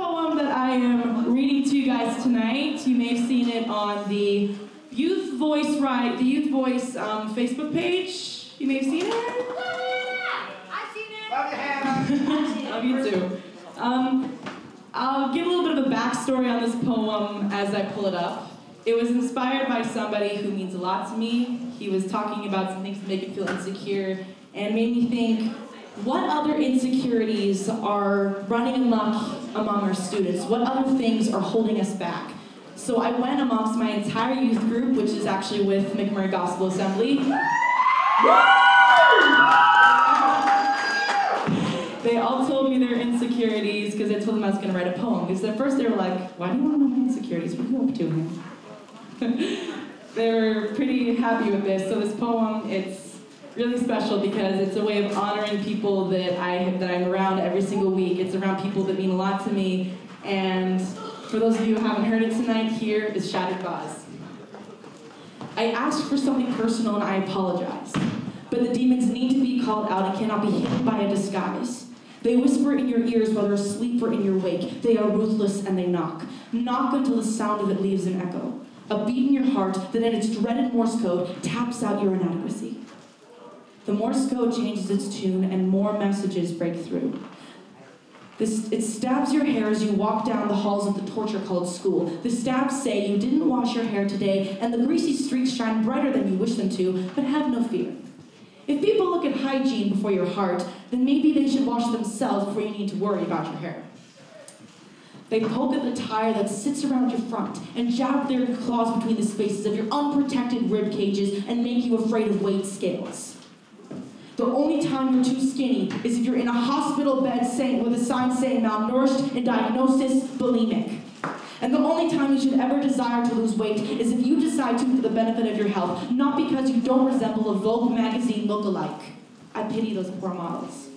poem that I am reading to you guys tonight, you may have seen it on the Youth Voice Facebook page. You may have seen it. I've seen it. Love you, Hannah. Love you too. I'll give a little bit of a backstory on this poem as I pull it up. It was inspired by somebody who means a lot to me. He was talking about some things that make him feel insecure, and made me think, what other insecurities are running amok among our students? What other things are holding us back? So I went amongst my entire youth group, which is actually with McMurray Gospel Assembly. They all told me their insecurities because I told them I was going to write a poem. Because at first they were like, why do you want to know my insecurities? What are you up to, man? They were pretty happy with this. So this poem, it's really special because it's a way of honoring people that I'm around every single week. It's around people that mean a lot to me. And for those of you who haven't heard it tonight, here is Shattered Vase. I asked for something personal and I apologize. But the demons need to be called out and cannot be hidden by a disguise. They whisper in your ears whether asleep or in your wake. They are ruthless and they knock. Knock until the sound of it leaves an echo. A beat in your heart that in its dreaded Morse code taps out your inadequacy. The Morse code changes its tune and more messages break through. It stabs your hair as you walk down the halls of the torture called school. The stabs say you didn't wash your hair today and the greasy streaks shine brighter than you wish them to, but have no fear. If people look at hygiene before your heart, then maybe they should wash themselves before you need to worry about your hair. They poke at the tire that sits around your front and jab their claws between the spaces of your unprotected rib cages and make you afraid of weight scales. The only time you're too skinny is if you're in a hospital bed with a sign saying malnourished and diagnosis bulimic. And the only time you should ever desire to lose weight is if you decide to for the benefit of your health, not because you don't resemble a Vogue magazine look-alike. I pity those poor models.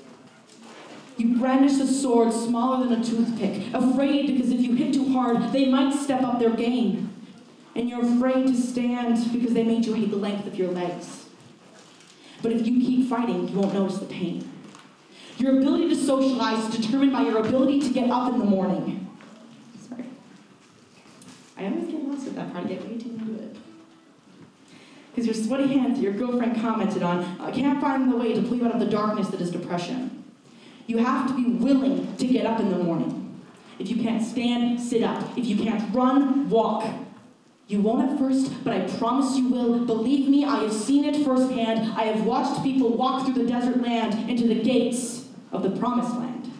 You brandish a sword smaller than a toothpick, afraid because if you hit too hard, they might step up their game. And you're afraid to stand because they made you hate the length of your legs. But if you keep fighting, you won't notice the pain. Your ability to socialize is determined by your ability to get up in the morning. Sorry. I always get lost with that part. I get way too into it. Because your sweaty hands that your girlfriend commented on can't find the way to pull you out of the darkness that is depression. You have to be willing to get up in the morning. If you can't stand, sit up. If you can't run, walk. You won't at first, but I promise you will. Believe me, I have seen it firsthand. I have watched people walk through the desert land into the gates of the promised land.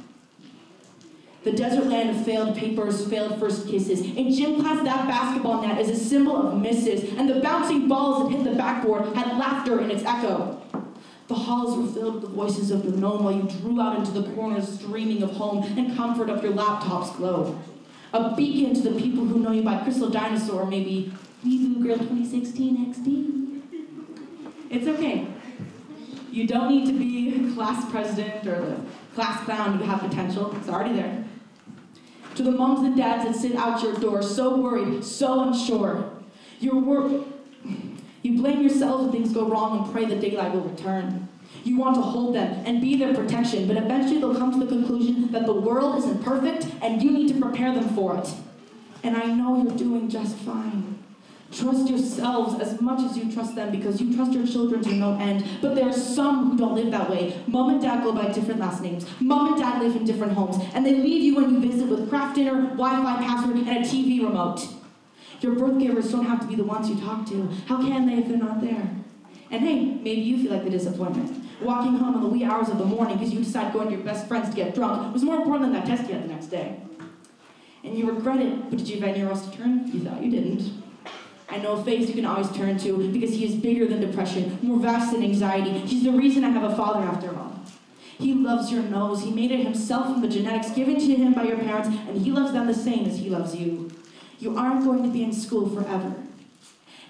The desert land of failed papers, failed first kisses. In gym class, that basketball net is a symbol of misses, and the bouncing balls that hit the backboard had laughter in its echo. The halls were filled with the voices of your gnome while you drew out into the corners dreaming of home and comfort of your laptop's glow. A beacon to the people who know you by Crystal Dinosaur, maybe Weeboo Girl 2016 XD. It's okay. You don't need to be class president or the class clown to have potential. It's already there. To the moms and dads that sit out your door, so worried, so unsure. You blame yourselves when things go wrong and pray that daylight will return. You want to hold them and be their protection, but eventually they'll come to the conclusion that the world isn't perfect and you need to prepare them for it. And I know you're doing just fine. Trust yourselves as much as you trust them because you trust your children to no end. But there are some who don't live that way. Mom and dad go by different last names. Mom and dad live in different homes. And they leave you when you visit with craft dinner, Wi-Fi password, and a TV remote. Your birth givers don't have to be the ones you talk to. How can they if they're not there? And hey, maybe you feel like the disappointment. Walking home in the wee hours of the morning because you decide going to your best friends to get drunk was more important than that test you had the next day. And you regret it, but did you have anywhere else to turn? You thought you didn't. I know a face you can always turn to because he is bigger than depression, more vast than anxiety. He's the reason I have a father after all. He loves your nose. He made it himself from the genetics given to him by your parents, and he loves them the same as he loves you. You aren't going to be in school forever.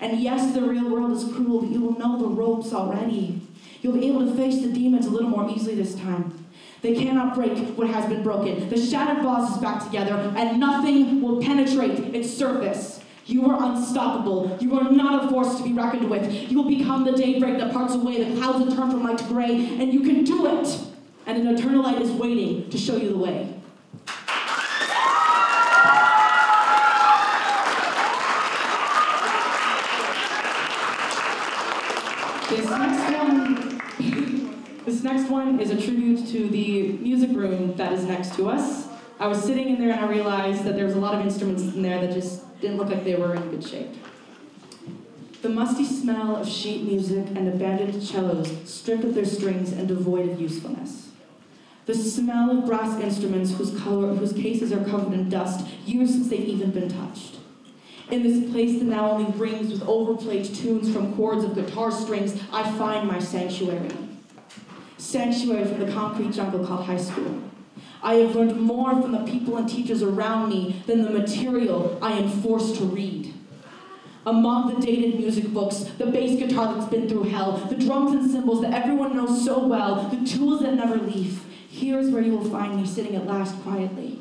And yes, the real world is cruel, but you will know the ropes already. You'll be able to face the demons a little more easily this time. They cannot break what has been broken. The shattered vase is back together, and nothing will penetrate its surface. You are unstoppable. You are not a force to be reckoned with. You will become the daybreak that parts away, the clouds that turn from light to gray, and you can do it. And an eternal light is waiting to show you the way. next one is a tribute to the music room that is next to us. I was sitting in there and I realized that there was a lot of instruments in there that just didn't look like they were in good shape. The musty smell of sheet music and abandoned cellos, stripped of their strings and devoid of usefulness. The smell of brass instruments whose cases are covered in dust, years since they've even been touched. In this place that now only rings with overplayed tunes from chords of guitar strings, I find my sanctuary. Sanctuary from the concrete jungle called high school. I have learned more from the people and teachers around me than the material I am forced to read. Among the dated music books, the bass guitar that's been through hell, the drums and cymbals that everyone knows so well, the tools that never leave, here's where you will find me sitting at last quietly.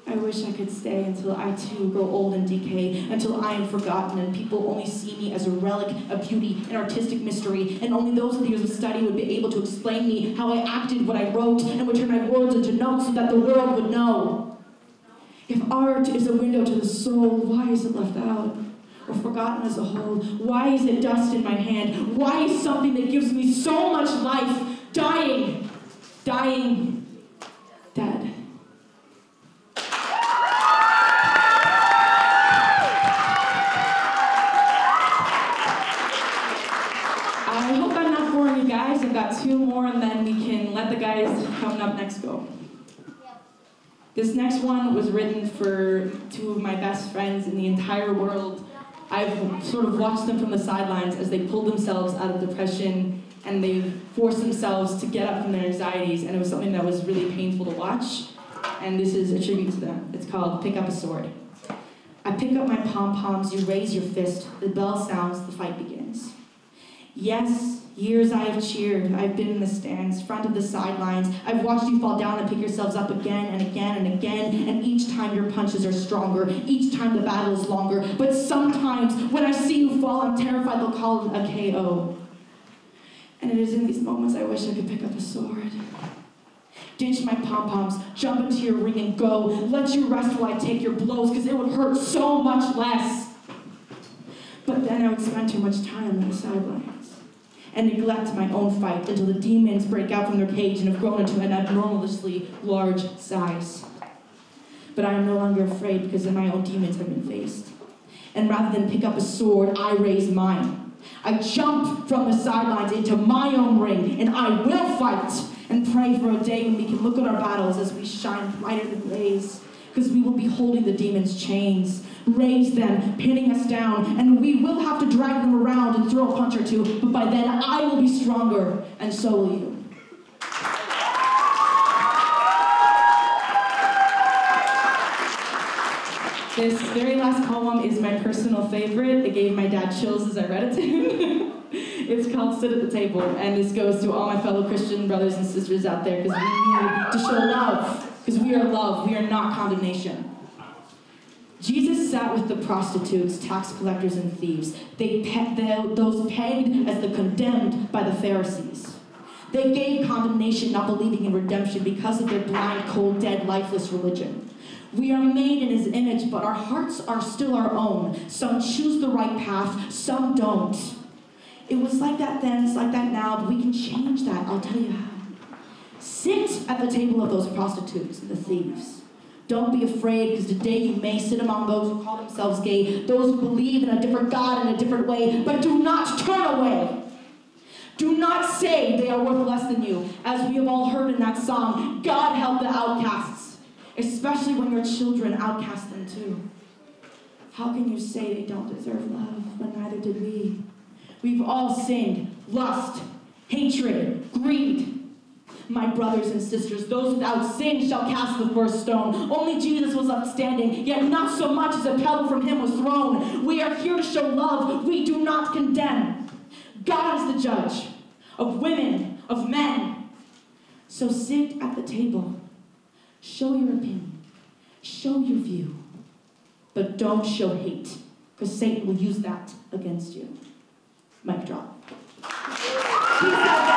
I wish I could stay until I too grow old and decay, until I am forgotten and people only see me as a relic, a beauty, an artistic mystery, and only those with years of study would be able to explain me how I acted what I wrote and would turn my words into notes so that the world would know. If art is a window to the soul, why is it left out? Or forgotten as a whole? Why is it dust in my hand? Why is something that gives me so much life dying, dead? I hope I'm not boring you guys. I've got two more and then we can let the guys coming up next go. This next one was written for two of my best friends in the entire world. I've sort of watched them from the sidelines as they pulled themselves out of depression and they forced themselves to get up from their anxieties, and it was something that was really painful to watch, and this is a tribute to them. It's called Pick Up a Sword. I pick up my pom-poms, you raise your fist, the bell sounds, the fight begins. Yes, years I have cheered, I've been in the stands, front of the sidelines, I've watched you fall down and pick yourselves up again and again and again, and each time your punches are stronger, each time the battle is longer, but sometimes when I see you fall, I'm terrified they'll call it a KO. And it is in these moments I wish I could pick up a sword. Ditch my pom-poms, jump into your ring and go, let you rest while I take your blows, because it would hurt so much less. But then I would spend too much time on the sidelines and neglect my own fight until the demons break out from their cage and have grown into an abnormally large size. But I am no longer afraid because my own demons have been faced. And rather than pick up a sword, I raise mine. I jump from the sidelines into my own ring, and I will fight and pray for a day when we can look at our battles as we shine brighter than blaze, because we will be holding the demons' chains, raise them, pinning us down, and we will have to drag them around and throw a punch or two, but by then I will be stronger, and so will you. This very last poem is my personal favorite. It gave my dad chills as I read it to him. It's called Sit at the Table, and this goes to all my fellow Christian brothers and sisters out there, because we need to show love, because we are love, we are not condemnation. Jesus sat with the prostitutes, tax collectors, and thieves. Those pegged as the condemned by the Pharisees. They gave condemnation, not believing in redemption, because of their blind, cold, dead, lifeless religion. We are made in his image, but our hearts are still our own. Some choose the right path, some don't. It was like that then, it's like that now, but we can change that, I'll tell you how. Sit at the table of those prostitutes and the thieves. Don't be afraid, because today you may sit among those who call themselves gay, those who believe in a different God in a different way, but do not turn away. Do not say they are worth less than you. As we have all heard in that song, God help the outcasts, especially when your children outcast them too. How can you say they don't deserve love when neither did we? We've all sinned, lust, hatred, greed. My brothers and sisters, those without sin shall cast the first stone. Only Jesus was left standing, yet not so much as a pebble from him was thrown. We are here to show love. We do not condemn. God is the judge of women, of men. So sit at the table. Show your opinion. Show your view. But don't show hate, because Satan will use that against you. Mic drop. Peace out.